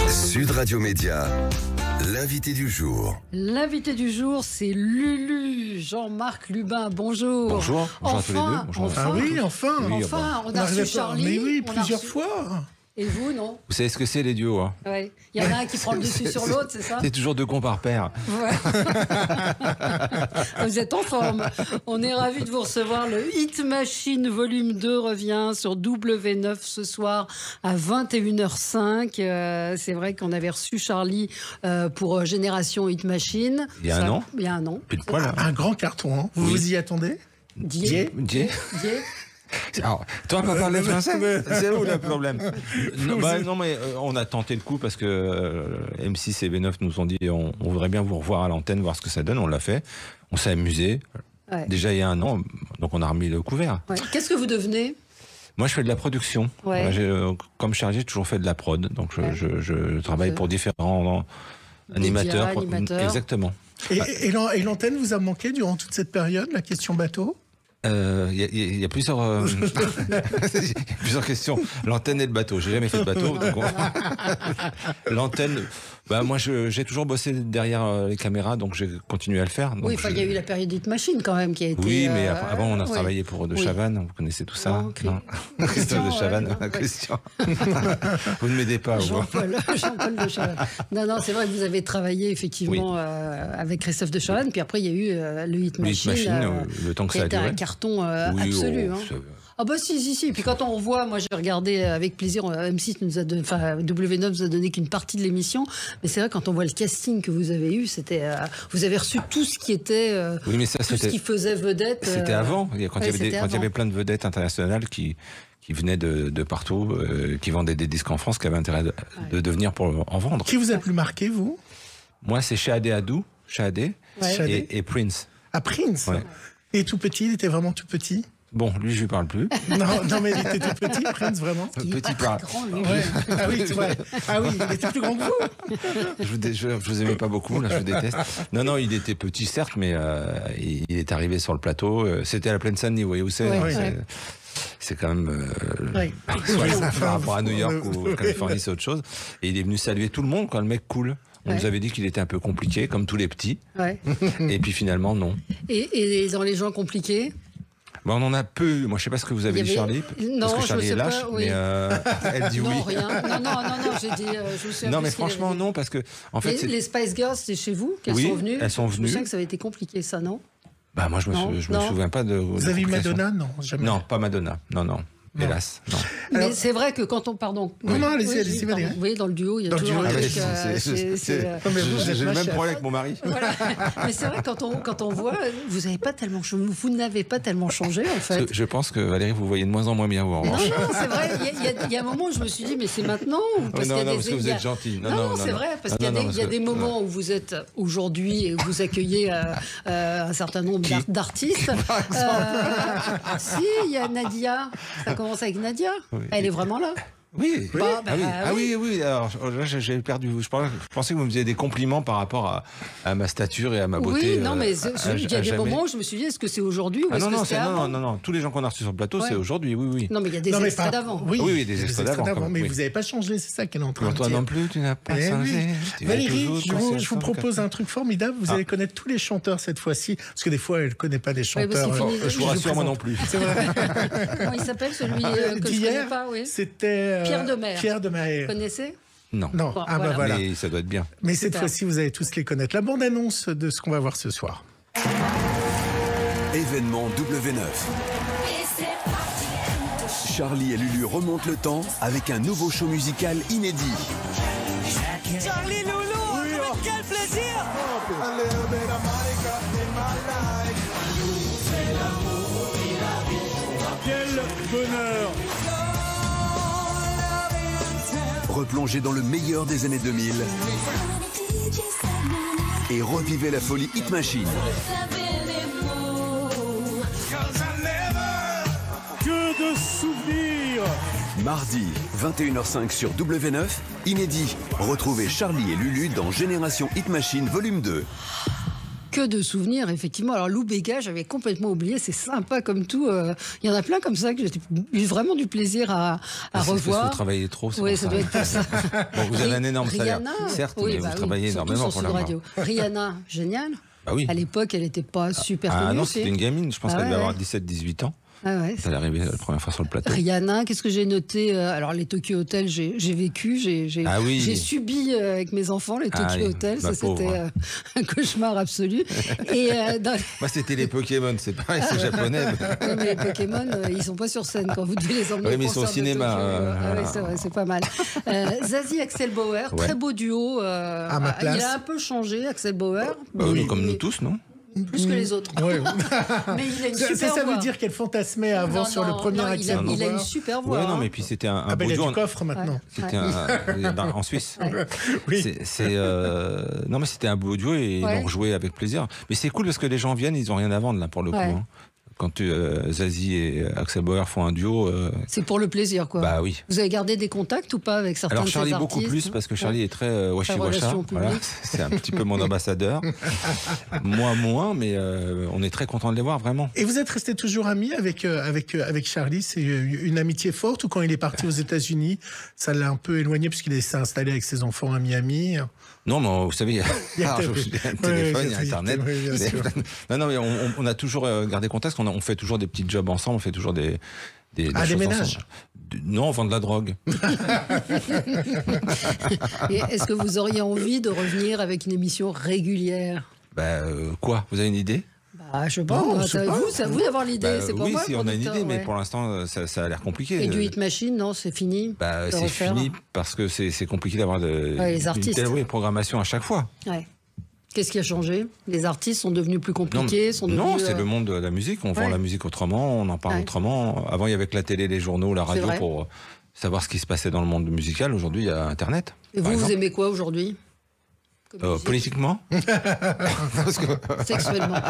Sud Radio Média, l'invité du jour. L'invité du jour, c'est Lulu, Jean-Marc Lubin. Bonjour. Bonjour. Bonjour à tous les deux. Bonjour. Enfin, oui, enfin. Enfin, on a reçu Charlie. Mais oui, on a plusieurs reçu... fois. Et vous, non? Vous savez ce que c'est les duos, hein? Ouais. Il y en a un qui prend le dessus sur l'autre, c'est ça? C'est toujours deux cons par paire. Ouais. Vous êtes en forme. On est ravis de vous recevoir. Le Hit Machine volume 2 revient sur W9 ce soir à 21h05. C'est vrai qu'on avait reçu Charlie pour Génération Hit Machine. Il y a un an. Il y a un an. Pile poil. Un grand carton, hein. Vous vous y attendez? Dié. Alors, toi, pas parler français. C'est où le problème? Non, mais on a tenté le coup parce que M6 et B9 nous ont dit on voudrait bien vous revoir à l'antenne, voir ce que ça donne. On l'a fait. On s'est amusé. Ouais. Déjà il y a un an, donc on a remis le couvert. Ouais. Qu'est-ce que vous devenez? Moi, je fais de la production. Ouais. Voilà, comme Charlie, j'ai toujours fait de la prod. Donc, je travaille pour différents animateurs. Exactement. Et l'antenne vous a manqué durant toute cette période, la question bateau? Il y a plusieurs questions. L'antenne et le bateau. J'ai jamais fait de bateau. L'antenne, moi j'ai toujours bossé derrière les caméras, donc j'ai continué à le faire. Donc oui, il y a eu la période Hit Machine quand même qui a été. Oui, mais avant on a travaillé pour De Chavannes. Vous connaissez tout ça? Non, non. Christophe De Chavannes, Christian. Vous ne m'aidez pas. Jean-Paul De Chavannes. Non, c'est vrai que vous avez travaillé effectivement avec Christophe De Chavannes. Puis après il y a eu le Hit Machine. Le temps que ça a duré. Carton absolu. Ah bah si. Et puis quand on revoit, moi j'ai regardé avec plaisir, M6 nous a donné, W9 nous a donné qu'une partie de l'émission, mais c'est vrai quand on voit le casting que vous avez eu, c'était, vous avez reçu tout ce qui était, mais ça, tout ce qui faisait vedette. C'était avant, quand il y avait plein de vedettes internationales qui venaient de partout, qui vendaient des disques en France, qui avaient intérêt de venir pour en vendre. Qui vous a plus marqué, vous? Moi c'est Shahadé Adou, et Prince. Ah, Prince. Ouais. Et tout petit, il était vraiment tout petit? Bon, lui, je lui parle plus. Non, mais il était tout petit, Prince, vraiment. Petit pas grand, lui. Ouais. Ah oui, il était plus grand que vous. Je vous aimais pas beaucoup, là, je vous déteste. Non, il était petit, certes, mais il est arrivé sur le plateau. C'était à la Plaine Saint-Denis, vous voyez où c'est? C'est quand même par rapport à New York ou Californie, c'est autre chose. Et il est venu saluer tout le monde, quand le mec cool. On nous avait dit qu'il était un peu compliqué, comme tous les petits. Ouais. Et puis finalement, non. Et dans les gens compliqués? On en a peu. Moi, je sais pas ce que vous avez dit, Charlie. Non, parce que Charlie est lâche, pas, oui. mais elle dit non, oui. Rien. Non, j'ai dit. Non, mais franchement, non, parce que en fait, les Spice Girls, c'est chez vous qu'elles sont venues. Elles sont venues. Je me souviens que ça avait été compliqué, ça, non? Moi, je me souviens pas de. Vous avez eu Madonna? Non, jamais. Non, pas Madonna. Non. Hélas, non. Mais c'est vrai que quand on... Pardon. Non, allez-y, Valérie. Vous voyez, dans le duo, il y a toujours un truc... J'ai le même problème avec mon mari. Voilà. Mais c'est vrai, quand on voit, vous n'avez pas tellement changé, en fait. Je pense que, Valérie, vous voyez de moins en moins bien, vous, en revanche. Non, c'est vrai. Il y a un moment où je me suis dit, mais c'est maintenant ou parce parce que vous êtes gentil. Non, c'est vrai, parce qu'il y a des moments où vous êtes aujourd'hui et où vous accueillez un certain nombre d'artistes. Si, il y a Nadia. Ça commence avec Nadia. Elle est vraiment là. Oui. Oui. Alors là, j'ai perdu. Je pensais que vous me faisiez des compliments par rapport à ma stature et à ma beauté. Oui, non, mais il y a des moments où je me suis dit, est-ce que c'est aujourd'hui ou est-ce que c'est avant? Non. Tous les gens qu'on a reçus sur le plateau, c'est aujourd'hui. Oui. Non, mais il y a des extraits d'avant. Oui, des extraits d'avant. Mais vous n'avez pas changé, c'est ça qu'elle est en train de dire. Toi non plus, tu n'as pas changé. Valérie, je vous propose un truc formidable. Vous allez connaître tous les chanteurs cette fois-ci, parce que des fois, elle ne connaît pas les chanteurs. Je vous rassure, moi non plus. C'est vrai. Comment il s'appelle celui que je ne connais pas? C'était Pierre Demers. Vous connaissez? Non. Bon, voilà. Mais ça doit être bien. Mais cette fois-ci, vous allez tous les connaître. La bande-annonce de ce qu'on va voir ce soir. Événement W9. Charlie et Lulu remontent le temps avec un nouveau show musical inédit. Charlie, Loulou, avec quel plaisir! Quel bonheur! Replongez dans le meilleur des années 2000 et revivez la folie Hit Machine. Que de souvenirs! Mardi, 21h05 sur W9, inédit. Retrouvez Charlie et Lulu dans Génération Hit Machine volume 2. Que de souvenirs, effectivement. Alors, Lou Béga, j'avais complètement oublié. C'est sympa comme tout. Il y en a plein comme ça que j'ai eu vraiment du plaisir à revoir. Vous travaillez trop, c'est Oui, pour ça doit être pour ça. Bon, vous avez un énorme salaire, Rihanna, certes, oui, mais bah vous oui, travaillez surtout énormément sur pour Sud l'avoir. Radio. Rihanna, génial. Bah oui. À l'époque, elle n'était pas super connue. Ah non, aussi. c'était une gamine. Je pense qu'elle devait ouais. avoir 17-18 ans. Ah ouais. Elle est arrivée la première fois sur le plateau. Rihanna, qu'est-ce que j'ai noté? Alors, les Tokyo Hotel, j'ai vécu, j'ai subi avec mes enfants les Tokyo Hotel. Ça, c'était un cauchemar absolu. Et, Moi, c'était les Pokémon, c'est pareil, c'est japonais. Oui, mais les Pokémon, ils sont pas sur scène quand vous devez les emmener. Oui, mais ils sont au cinéma. Oui, c'est vrai, c'est pas mal. Zazie, Axel Bauer, très beau duo. À ma place. Il a un peu changé, Axel Bauer. Bah oui, comme nous tous, non? Plus que les autres. Ouais. Mais il a une super ça voix. veut dire qu'elle fantasmait avant sur le premier Axel Bauer. Il a une super voix. Ouais, non, mais puis c'était un beau il a duo. du coffre maintenant. C'était en Suisse. Oui. Non, mais c'était un beau duo et ils l'ont rejoué avec plaisir. Mais c'est cool parce que les gens viennent, ils n'ont rien à vendre là pour le coup. Hein. Quand Zazie et Axel Bauer font un duo. C'est pour le plaisir, quoi. Bah oui. Vous avez gardé des contacts ou pas avec certains Alors de ces Charlie artistes? beaucoup plus parce que Charlie est très washi-washa. relation Voilà, publique. c'est un petit peu mon ambassadeur. Moi moins, mais on est très content de les voir vraiment. Et vous êtes resté toujours amis avec Charlie? C'est une amitié forte ou quand il est parti aux États-Unis, ça l'a un peu éloigné puisqu'il s'est installé avec ses enfants à Miami? Non, mais vous savez, il y a un téléphone, il y a Internet. Non, mais on a toujours gardé contact, on fait toujours des petits jobs ensemble, on fait toujours des choses ménages ensemble. Non, on vend de la drogue. Et est-ce que vous auriez envie de revenir avec une émission régulière? Quoi? Vous avez une idée? Je sais pas, c'est à vous d'avoir l'idée, c'est pas oui, moi. si on a une idée, mais pour l'instant, ça a l'air compliqué. Et du Hit Machine, non, c'est fini? C'est fini parce que c'est compliqué d'avoir les artistes. Une telle programmation à chaque fois. Ouais. Qu'est-ce qui a changé? Les artistes sont devenus plus compliqués? Non, c'est le monde de la musique. On vend la musique autrement, on en parle autrement. Avant, il y avait que la télé, les journaux, la radio pour savoir ce qui se passait dans le monde musical. Aujourd'hui, il y a Internet. Et vous aimez quoi aujourd'hui? Politiquement? Sexuellement.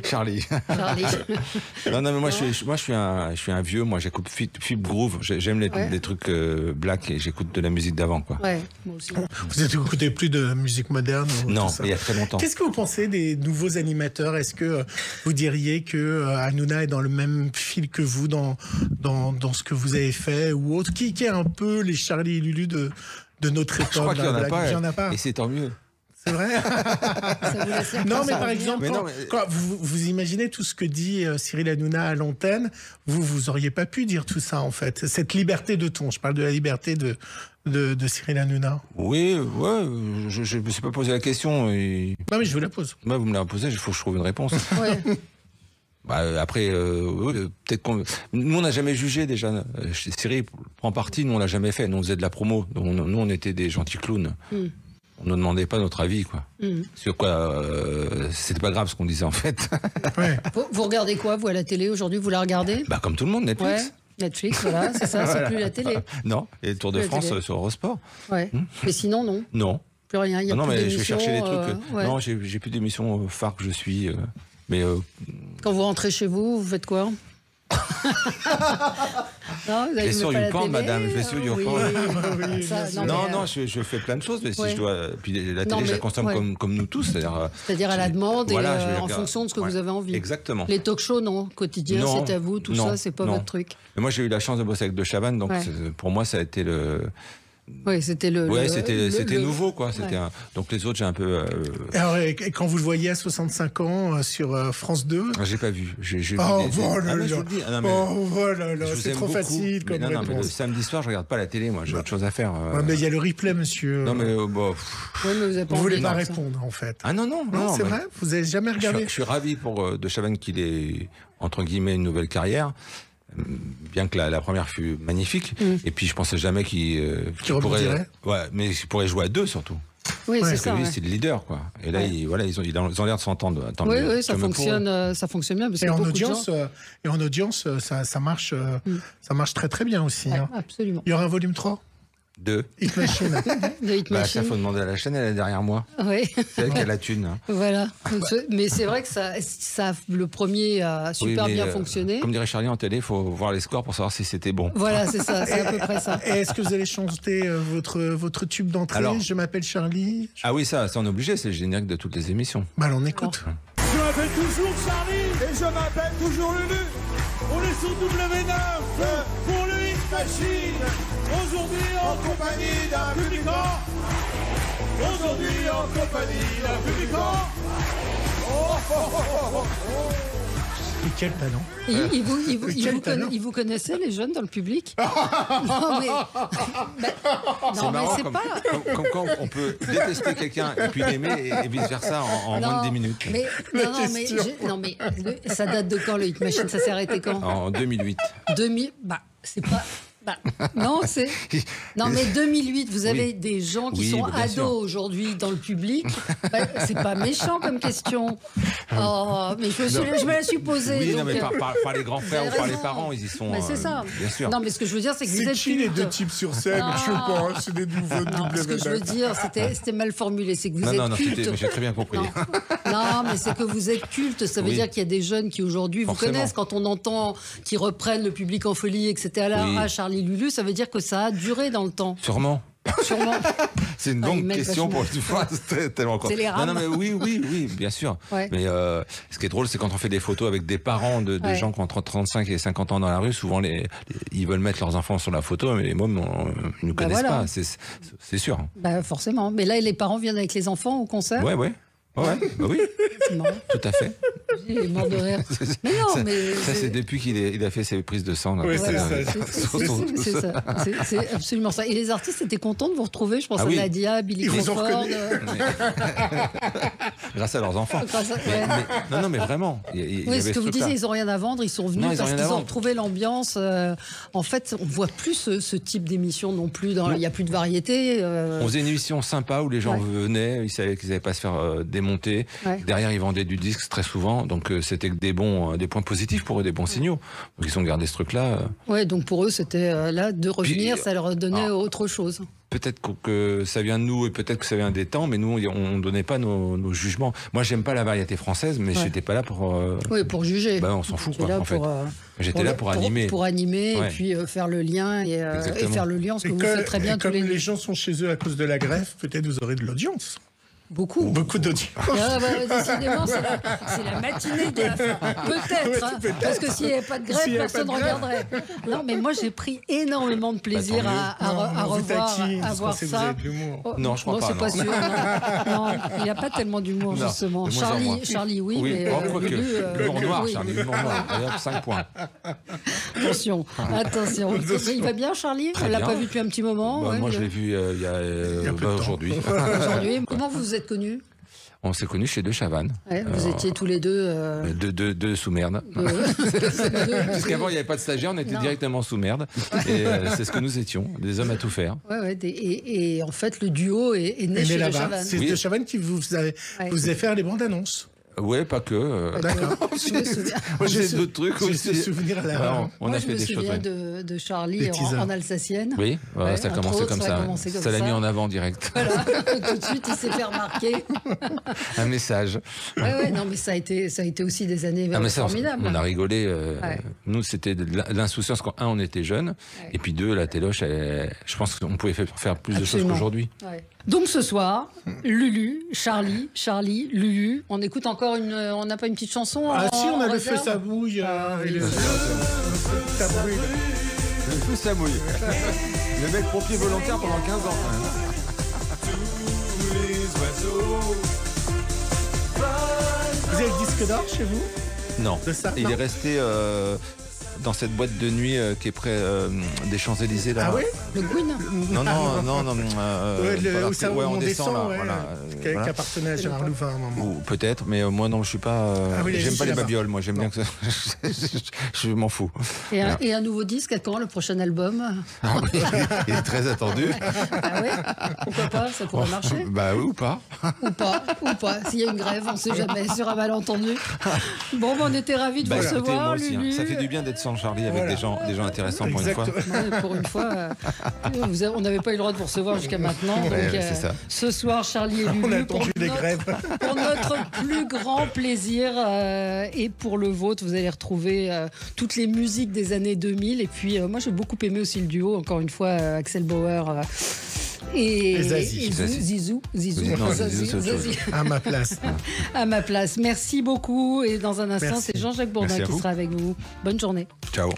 Charlie. Non, mais moi, je suis un vieux. Moi, j'écoute Phil Groove. J'aime les trucs black et j'écoute de la musique d'avant, quoi. Ouais, moi aussi. Vous n'écoutez plus de musique moderne? Non, il y a très longtemps. Qu'est-ce que vous pensez des nouveaux animateurs? Est-ce que vous diriez que Hanouna est dans le même fil que vous dans ce que vous avez fait ou autre? Qui est un peu les Charlie et Lulu de notre époque? Je crois qu'il n'y en a pas. Et c'est tant mieux. C'est vrai? Non, mais par exemple, quand vous imaginez tout ce que dit Cyril Hanouna à l'antenne, vous auriez pas pu dire tout ça, en fait. Cette liberté de ton, je parle de la liberté de Cyril Hanouna. Oui, je ne me suis pas posé la question. Non, mais je vous la pose. Vous me la posez, il faut que je trouve une réponse. Ouais. Après, peut-être nous, on n'a jamais jugé déjà. Cyril prend parti, nous, on l'a jamais fait. Nous, on faisait de la promo. Nous, on était des gentils clowns. On ne demandait pas notre avis, quoi. Sur quoi, c'était pas grave ce qu'on disait, en fait. Ouais. Vous regardez quoi, vous, à la télé aujourd'hui? Vous la regardez? Comme tout le monde, Netflix. Ouais. Netflix, voilà, c'est ça, c'est plus la télé. Non, et le Tour de France sur Eurosport. Ouais. Mais sinon, non. Non. Plus rien. Il y a non, plus mais je vais chercher les trucs. ouais. Non, j'ai plus d'émissions phares que je suis. Mais quand vous rentrez chez vous, vous faites quoi? Non, je vais sur YouPorn, madame, je vais sur YouPorn. Non, je fais plein de choses, mais si je dois. Puis la télé, je la consomme comme nous tous, c'est-à-dire à la demande et en fonction de ce que vous avez envie. Exactement. Les talk-shows, non. Quotidien, c'est à vous, tout ça, c'est pas votre truc. Mais moi, j'ai eu la chance de bosser avec De Chavannes, donc pour moi, ça a été le. Oui, c'était c'était nouveau, quoi. Donc les autres, j'ai un peu. Alors, et quand vous le voyez à 65 ans sur France 2. J'ai pas vu. Voilà, c'est trop facile comme réponse. Mais le samedi soir, je regarde pas la télé, moi. J'ai autre chose à faire. Mais il y a le replay, monsieur. Non, mais vous voulez pas répondre, en fait. Ah non, c'est vrai. Vous avez jamais regardé. Je suis ravi pour De Chavannes qu'il ait entre guillemets une nouvelle carrière. Bien que la première fut magnifique, et puis je pensais jamais qu'il pourrait, mais qu'il pourrait jouer à deux surtout. Oui, c'est ça. Lui, c'est le leader, quoi. Et là, ils ont l'air de s'entendre. Oui, ça fonctionne bien. Parce et en audience, ça marche très très bien aussi. Absolument. Il y aura un volume 3? De Hit Machine. De Hit Machine. Ça, faut demander à la chaîne, elle est derrière moi. Oui. C'est elle qui a la thune. Hein. Voilà. Mais c'est vrai que le premier a super bien fonctionné. Comme dirait Charlie en télé, il faut voir les scores pour savoir si c'était bon. Voilà, c'est ça, c'est à peu près ça. Et est-ce que vous allez chanter votre tube d'entrée? Alors, je m'appelle Charlie. Ah oui, ça on est obligé, c'est le générique de toutes les émissions. Bah, on écoute. Je m'appelle toujours Charlie et je m'appelle toujours Lulu. On est sur W9 pour le Hit Machine. Aujourd'hui en compagnie d'un publican. Aujourd'hui en compagnie d'un publican. Et quel talent. Il vous connaissait, les jeunes, dans le public? Non, mais... c'est marrant, comme quand on peut détester quelqu'un et puis l'aimer et vice-versa en moins de 10 minutes. Mais ça date de quand, le Hit Machine? Ça s'est arrêté quand? En 2008. C'est pas... Non, mais 2008, vous avez des gens qui sont ados aujourd'hui dans le public. C'est pas méchant comme question. Oh, mais je me la suis posée. Oui, donc, non, mais par les grands frères ou par les parents, ils y sont. C'est ça. Bien sûr. Non, mais ce que je veux dire, c'est que vous êtes qui les deux types sur scène? Je sais pas, c'est des nouveaux doubles. Ce que je veux dire, c'était mal formulé. C'est que vous êtes culte. Non, j'ai très bien compris. Non, mais c'est que vous êtes culte. Ça veut dire qu'il y a des jeunes qui aujourd'hui vous connaissent. Quand on entend qu'ils reprennent le public en folie et que c'était à Charlie Lulu, ça veut dire que ça a duré dans le temps. Sûrement. C'est une longue question pour une fois. C'est tellement con. Non, mais oui, bien sûr. Ouais. Mais ce qui est drôle, c'est quand on fait des photos avec des parents de gens qui ont entre 35 et 50 ans dans la rue, souvent ils veulent mettre leurs enfants sur la photo, mais les mômes, ils ne nous connaissent pas. C'est sûr. Bah, forcément. Mais là, les parents viennent avec les enfants au concert? Ouais, oui. Tout à fait. Il est mort de rire. Mais non, ça, c'est depuis qu'il a fait ses prises de sang. Oui, c'est ça. C'est absolument ça. Et les artistes étaient contents de vous retrouver. Je pense à Nadia, Billy Crawford. Grâce à leurs enfants. Mais vraiment. Ce que vous disiez, ils n'ont rien à vendre. Ils sont venus parce qu'ils ont retrouvé l'ambiance. En fait, on ne voit plus ce type d'émission non plus. Il n'y a plus de variété. On faisait une émission sympa où les gens venaient. Ils savaient qu'ils n'avaient pas à se faire démonter. Derrière, ils vendaient du disque très souvent. Donc, c'était que des points positifs pour eux, des bons signaux. Donc, ils ont gardé ce truc-là. Ouais, donc pour eux, c'était là de revenir, ça leur donnait autre chose. Peut-être que ça vient de nous et peut-être que ça vient des temps, mais nous, on ne donnait pas nos jugements. Moi, j'aime pas la variété française, mais j'étais pas là pour... pour juger. On s'en fout, quoi, en fait. J'étais là pour animer. Pour animer et puis faire le lien et faire le lien, ce que vous faites très bien tous les deux. Comme les gens sont chez eux à cause de la grève, peut-être vous aurez de l'audience. Beaucoup d'audience. Décidément, c'est la matinée de la fin. Peut-être, parce que s'il n'y avait pas de grève, personne ne regarderait. Non, mais moi, j'ai pris énormément de plaisir à revoir, à voir ça. Non, je crois pas. C'est pas sûr. Non, il n'y a pas tellement d'humour, justement. Charlie, oui, mais l'humour noir, Charlie, l'humour noir. D'ailleurs, 5 points. Attention. Il va bien, Charlie? On ne l'a pas vu depuis un petit moment. Moi, je l'ai vu il y a aujourd'hui. Comment vous vous êtes connus? On s'est connus chez De Chavannes. Vous étiez tous les deux... De sous-merde. Puisqu'avant, il n'y avait pas de stagiaire, on était directement sous-merde. Et c'est ce que nous étions, des hommes à tout faire. Et en fait, le duo est né chez De Chavannes. C'est De Chavannes qui vous faisait faire les bandes annonces. Ouais, pas que. D'accord. Je me souviens. Moi, j'ai d'autres trucs aussi. Souvenir à la... On a fait des choses. Je me souviens de Charlie en alsacienne. Oui, ça a commencé comme ça. Ça l'a mis en avant direct. Voilà. Tout de suite, il s'est fait remarquer. Un message. Non, mais ça a été aussi des années formidables. On a rigolé. Nous, c'était de l'insouciance quand, on était jeunes. Et puis deux, la téloche, je pense qu'on pouvait faire plus de choses qu'aujourd'hui. Donc ce soir, Lulu, Charlie, Lulu. On écoute encore on n'a pas une petite chanson? Si, on a le feu ça bouille. Le feu ça bouille. Le mec pompier volontaire pendant 15 ans quand même. Vous avez le disque d'or chez vous? Non. Il est resté dans cette boîte de nuit qui est près des Champs-Élysées là. Ah oui? Le Gwyn? Non. On descend là. Qui appartenait à Gérard Louvain à un moment. Ou peut-être, mais moi non, je suis pas. J'aime pas les babioles, moi j'aime bien que je m'en fous. Et un nouveau disque, à quand le prochain album? Il est très attendu. Ah ouais? Pourquoi pas? Ça pourrait marcher? Bah oui, ou pas. Ou pas. S'il y a une grève, on sait jamais, sur un malentendu. Bon, on était ravis de vous recevoir, Lulu. Ça fait du bien d'être intéressant, Charlie, avec des gens intéressants pour une fois. Ouais, pour une fois, on n'avait pas eu le droit de vous recevoir jusqu'à maintenant. Donc, ce soir, Charlie est Lulu. On a attendu les grèves. Pour notre plus grand plaisir et pour le vôtre, vous allez retrouver toutes les musiques des années 2000. Et puis, moi, j'ai beaucoup aimé aussi le duo, encore une fois, Axel Bauer et Zizou. À ma place. À ma place. Merci beaucoup. Et dans un instant, c'est Jean-Jacques Bourdin qui sera avec vous. Bonne journée. Ciao.